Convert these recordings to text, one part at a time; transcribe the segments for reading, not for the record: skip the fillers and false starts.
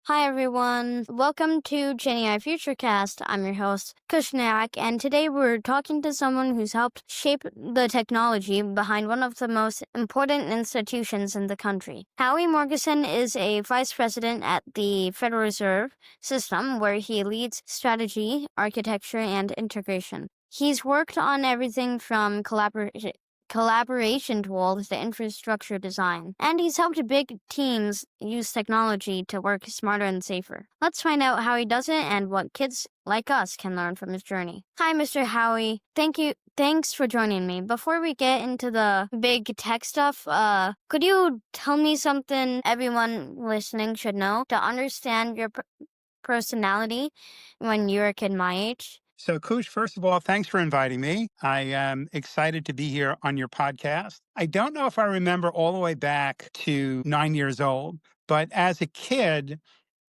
Hi everyone. Welcome to GenAI Futurecast. I'm your host, Kushnak, and today we're talking to someone who's helped shape the technology behind one of the most important institutions in the country. Howie Morgasen is a vice president at the Federal Reserve System, where he leads strategy, architecture, and integration. He's worked on everything from collaboration tools to infrastructure design, and he's helped big teams use technology to work smarter and safer. Let's find out how he does it and what kids like us can learn from his journey. Hi, Mr. Howie. Thanks for joining me. Before we get into the big tech stuff, could you tell me something everyone listening should know to understand your personality when you were a kid my age? So, Kush, first of all, thanks for inviting me. I am excited to be here on your podcast. I don't know if I remember all the way back to 9 years old, but as a kid,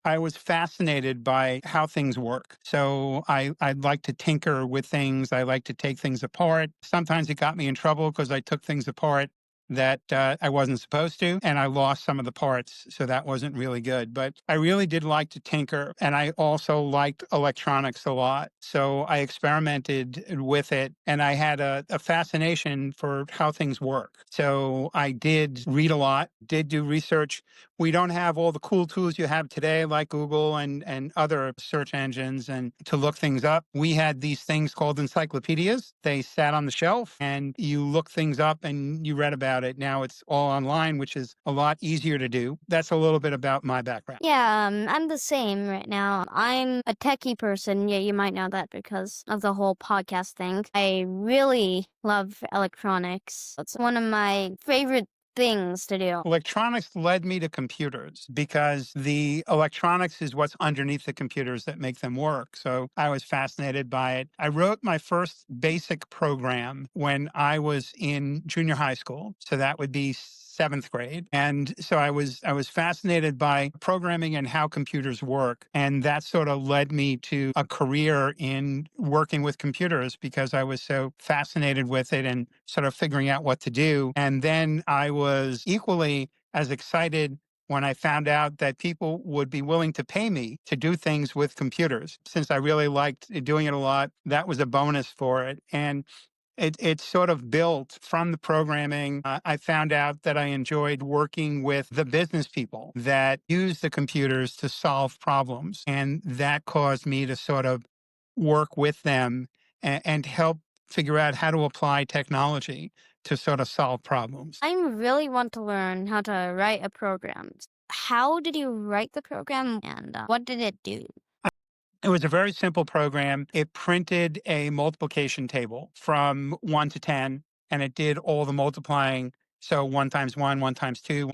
I was fascinated by how things work. So I like to tinker with things. I like to take things apart. Sometimes it got me in trouble because I took things apart that I wasn't supposed to, and I lost some of the parts. So that wasn't really good. But I really did like to tinker, and I also liked electronics a lot. So I experimented with it, and I had a fascination for how things work. So I did read a lot, did do research. We don't have all the cool tools you have today, like Google and other search engines, and to look things up. We had these things called encyclopedias. They sat on the shelf, and you look things up and you read about it. Now it's all online, which is a lot easier to do. That's a little bit about my background. Yeah, I'm the same right now. I'm a techie person. Yeah, you might know that because of the whole podcast thing. I really love electronics. It's one of my favorite things to do. Electronics led me to computers because the electronics is what's underneath the computers that make them work. So I was fascinated by it. I wrote my first basic program when I was in junior high school. So that would be seventh grade. And so I was fascinated by programming and how computers work. And that sort of led me to a career in working with computers because I was so fascinated with it and sort of figuring out what to do. And then I was equally as excited when I found out that people would be willing to pay me to do things with computers. Since I really liked doing it a lot, that was a bonus for it. And it sort of built from the programming. I found out that I enjoyed working with the business people that use the computers to solve problems. And that caused me to sort of work with them and help figure out how to apply technology to sort of solve problems. I really want to learn how to write a program. How did you write the program and what did it do? It was a very simple program. It printed a multiplication table from 1 to 10, and it did all the multiplying. So 1 times 1, 1 times 2.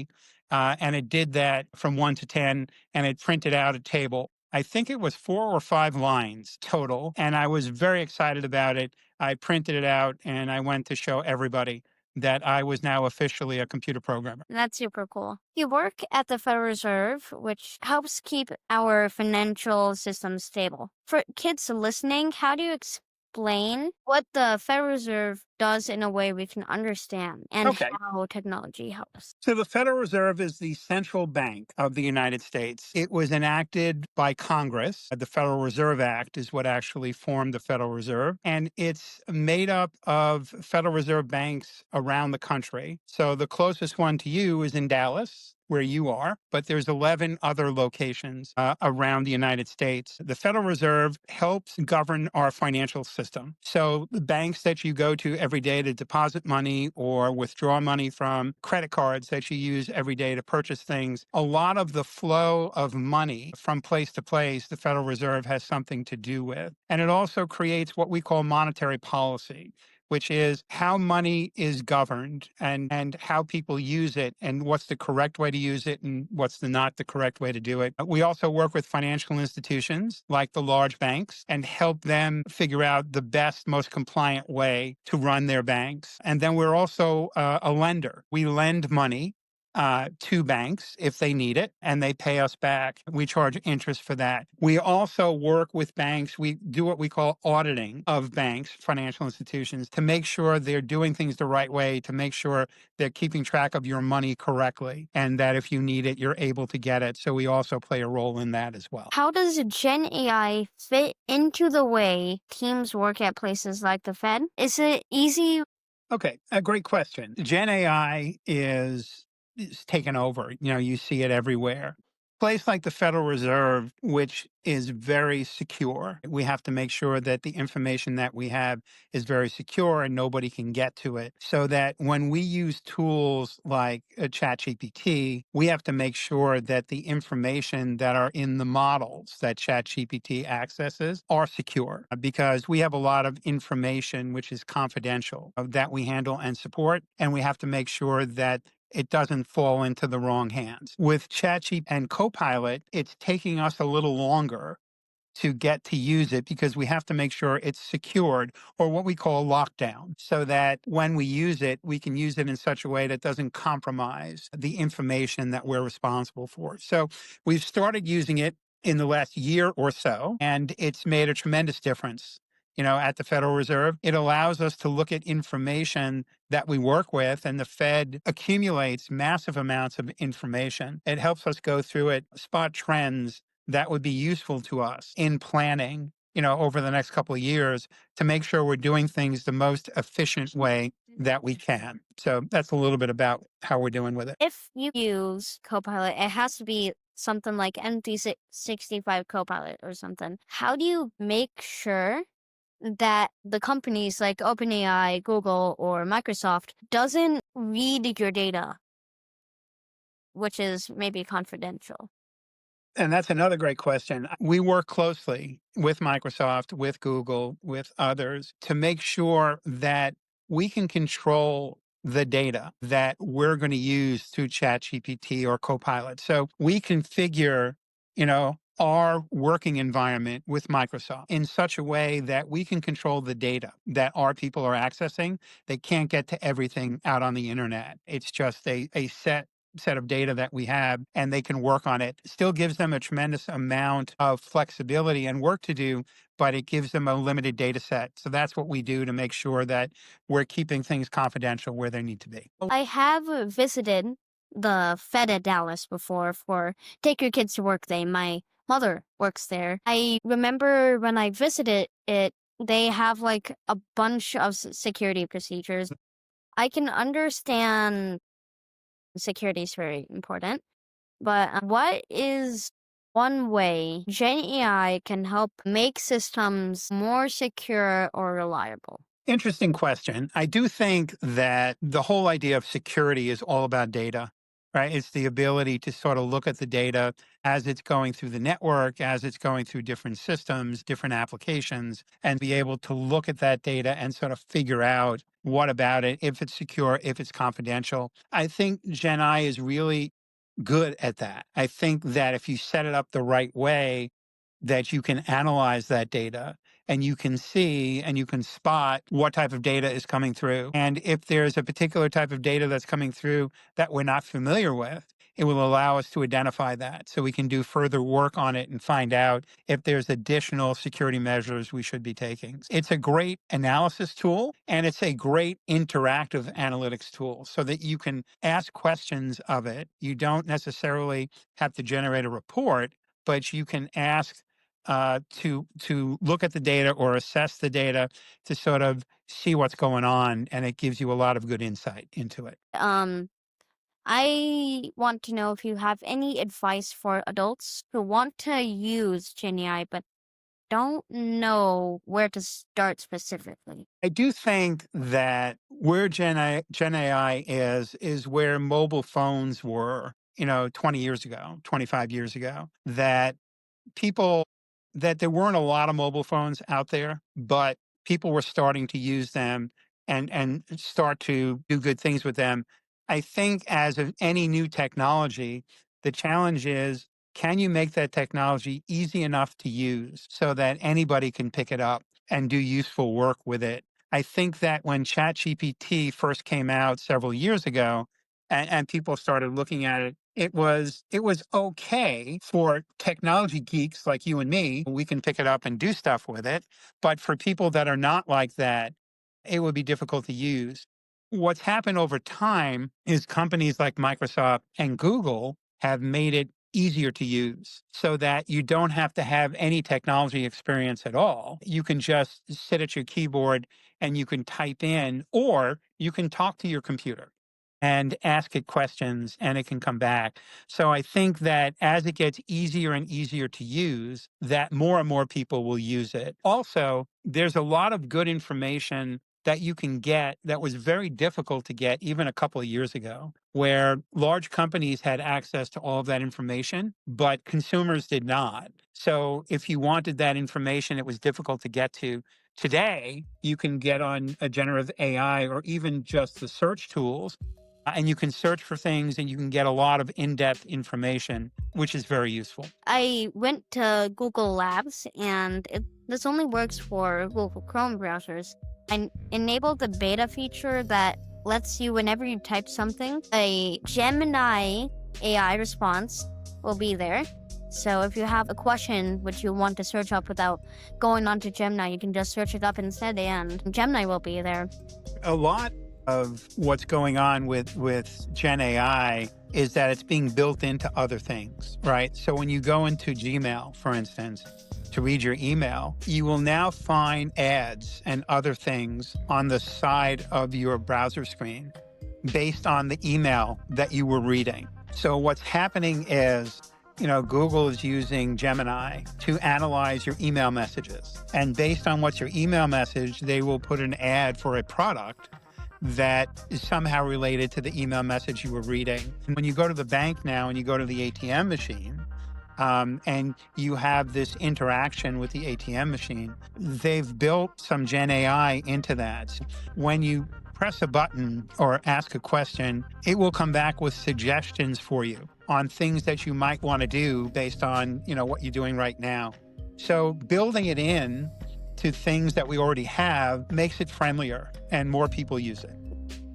And it did that from 1 to 10, and it printed out a table. I think it was 4 or 5 lines total, and I was very excited about it. I printed it out, and I went to show everybody that I was now officially a computer programmer. That's super cool. You work at the Federal Reserve, which helps keep our financial system stable. For kids listening, how do you explain what the Federal Reserve does in a way we can understand and Okay. how technology helps? So the Federal Reserve is the central bank of the United States. It was enacted by Congress. The Federal Reserve Act is what actually formed the Federal Reserve. And it's made up of Federal Reserve banks around the country. So the closest one to you is in Dallas, where you are, but there's 11 other locations around the United States. The Federal Reserve helps govern our financial system. So the banks that you go to every day to deposit money or withdraw money from, credit cards that you use every day to purchase things, a lot of the flow of money from place to place, the Federal Reserve has something to do with. And it also creates what we call monetary policy, which is how money is governed and how people use it and what's the correct way to use it and what's not the correct way to do it. We also work with financial institutions like the large banks and help them figure out the best, most compliant way to run their banks. And then we're also a lender. We lend money to banks if they need it, and they pay us back. We charge interest for that. We also work with banks. We do what we call auditing of banks, financial institutions, to make sure they're doing things the right way, to make sure they're keeping track of your money correctly, and that if you need it, you're able to get it. So we also play a role in that as well. How does Gen AI fit into the way teams work at places like the Fed? Is it easy? Okay, a great question. Gen AI is taken over. You see it everywhere. Place like the Federal Reserve, which is very secure, we have to make sure that the information that we have is very secure and nobody can get to it. So that when we use tools like ChatGPT, we have to make sure that the information that are in the models that ChatGPT accesses are secure, because we have a lot of information which is confidential that we handle and support, and we have to make sure that it doesn't fall into the wrong hands. With ChatGPT and Copilot, it's taking us a little longer to get to use it because we have to make sure it's secured, or what we call lockdown, so that when we use it, we can use it in such a way that doesn't compromise the information that we're responsible for. So we've started using it in the last year or so, and it's made a tremendous difference. At the Federal Reserve, it allows us to look at information that we work with, and the Fed accumulates massive amounts of information. It helps us go through it, spot trends that would be useful to us in planning, over the next couple of years, to make sure we're doing things the most efficient way that we can. So that's a little bit about how we're doing with it. If you use Copilot, it has to be something like MT65 Copilot or something. How do you make sure that the companies like OpenAI, Google, or Microsoft doesn't read your data, which is maybe confidential? And that's another great question. We work closely with Microsoft, with Google, with others to make sure that we can control the data that we're going to use through ChatGPT or Copilot. So we configure, our working environment with Microsoft in such a way that we can control the data that our people are accessing. They can't get to everything out on the internet. It's just a set of data that we have, and they can work on it. Still gives them a tremendous amount of flexibility and work to do, but it gives them a limited data set. So that's what we do to make sure that we're keeping things confidential where they need to be. I have visited the Fed at Dallas before for Take Your Kids to Work Day. My mother works there. I remember when I visited it, they have like a bunch of security procedures. I can understand security is very important, but what is one way Gen AI can help make systems more secure or reliable? Interesting question. I do think that the whole idea of security is all about data, right? It's the ability to sort of look at the data as it's going through the network, as it's going through different systems, different applications, and be able to look at that data and sort of figure out what about it, if it's secure, if it's confidential. I think Gen I is really good at that. I think that if you set it up the right way, that you can analyze that data and you can see and you can spot what type of data is coming through. And if there's a particular type of data that's coming through that we're not familiar with, it will allow us to identify that so we can do further work on it and find out if there's additional security measures we should be taking. It's a great analysis tool, and it's a great interactive analytics tool so that you can ask questions of it. You don't necessarily have to generate a report, but you can ask to look at the data or assess the data to sort of see what's going on, and it gives you a lot of good insight into it. I want to know if you have any advice for adults who want to use Gen AI but don't know where to start specifically. I do think that where Gen AI is where mobile phones were, 20 years ago, 25 years ago, that people that there weren't a lot of mobile phones out there, but people were starting to use them and start to do good things with them. I think as of any new technology, the challenge is, can you make that technology easy enough to use so that anybody can pick it up and do useful work with it? I think that when ChatGPT first came out several years ago, and people started looking at it. It was okay for technology geeks like you and me. We can pick it up and do stuff with it. But for people that are not like that, it would be difficult to use. What's happened over time is companies like Microsoft and Google have made it easier to use so that you don't have to have any technology experience at all. You can just sit at your keyboard and you can type in, or you can talk to your computer and ask it questions and it can come back. So I think that as it gets easier and easier to use, that more and more people will use it. Also, there's a lot of good information that you can get that was very difficult to get even a couple of years ago, where large companies had access to all of that information, but consumers did not. So if you wanted that information, it was difficult to get to. Today, you can get on a generative AI or even just the search tools, and you can search for things and you can get a lot of in-depth information, which is very useful. I went to Google Labs, and this only works for Google Chrome browsers. I enabled the beta feature that lets you, whenever you type something, a Gemini AI response will be there. So if you have a question which you want to search up without going onto Gemini, you can just search it up instead, and Gemini will be there. A lot of what's going on with Gen AI is that it's being built into other things, right? So when you go into Gmail, for instance, to read your email, you will now find ads and other things on the side of your browser screen based on the email that you were reading. So what's happening is, Google is using Gemini to analyze your email messages. And based on what's your email message, they will put an ad for a product that is somehow related to the email message you were reading. And when you go to the bank now and you go to the ATM machine, and you have this interaction with the ATM machine, they've built some Gen AI into that. When you press a button or ask a question, it will come back with suggestions for you on things that you might want to do based on, what you're doing right now. So building it in to things that we already have makes it friendlier and more people use it.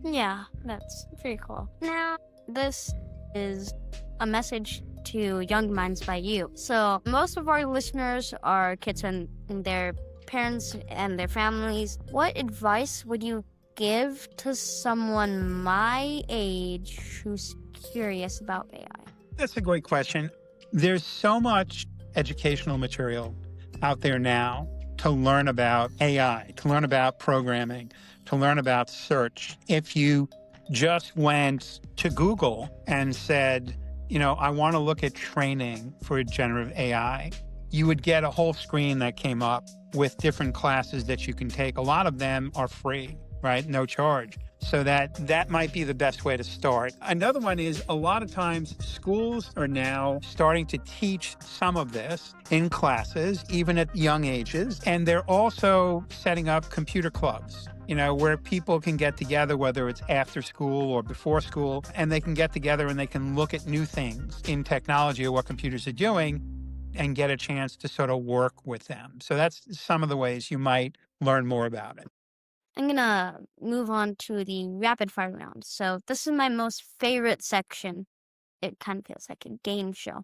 Yeah, that's pretty cool. Now, this is a message to young minds by you. So, most of our listeners are kids and their parents and their families. What advice would you give to someone my age who's curious about AI? That's a great question. There's so much educational material out there now to learn about AI, to learn about programming, to learn about search. If you just went to Google and said, I want to look at training for generative AI, you would get a whole screen that came up with different classes that you can take. A lot of them are free, right? No charge. So that might be the best way to start. Another one is a lot of times schools are now starting to teach some of this in classes, even at young ages. And they're also setting up computer clubs, where people can get together, whether it's after school or before school, and they can get together and they can look at new things in technology or what computers are doing and get a chance to sort of work with them. So that's some of the ways you might learn more about it. I'm gonna move on to the rapid fire round. So, this is my most favorite section. It kind of feels like a game show.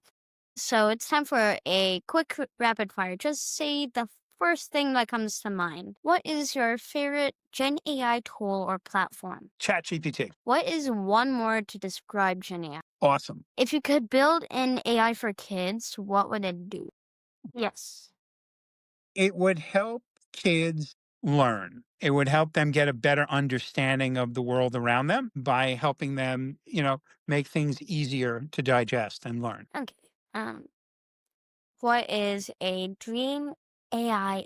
So, it's time for a quick rapid fire. Just say the first thing that comes to mind. What is your favorite Gen AI tool or platform? ChatGPT. What is one word to describe Gen AI? Awesome. If you could build an AI for kids, what would it do? Yes. It would help kids learn. It would help them get a better understanding of the world around them by helping them, make things easier to digest and learn. Okay. Um, what is a dream AI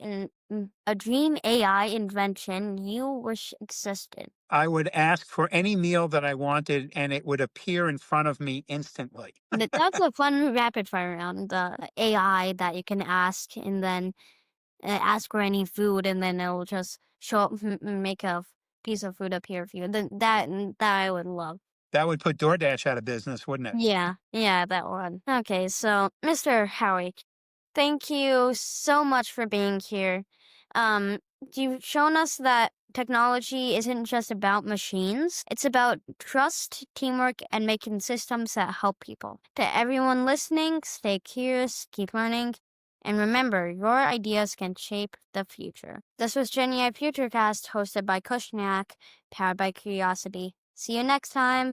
invention you wish existed? I would ask for any meal that I wanted and it would appear in front of me instantly. That's a fun rapid fire round. The AI that you can ask and then ask for any food, and then it'll just show up, make a piece of food appear for you. That I would love. That would put DoorDash out of business, wouldn't it? Yeah, that one. Okay, so Mr. Howie, thank you so much for being here. You've shown us that technology isn't just about machines. It's about trust, teamwork, and making systems that help people. To everyone listening, stay curious, keep learning, and remember, your ideas can shape the future. This was Jenny I Futurecast, hosted by Kushniak, powered by Curiosity. See you next time.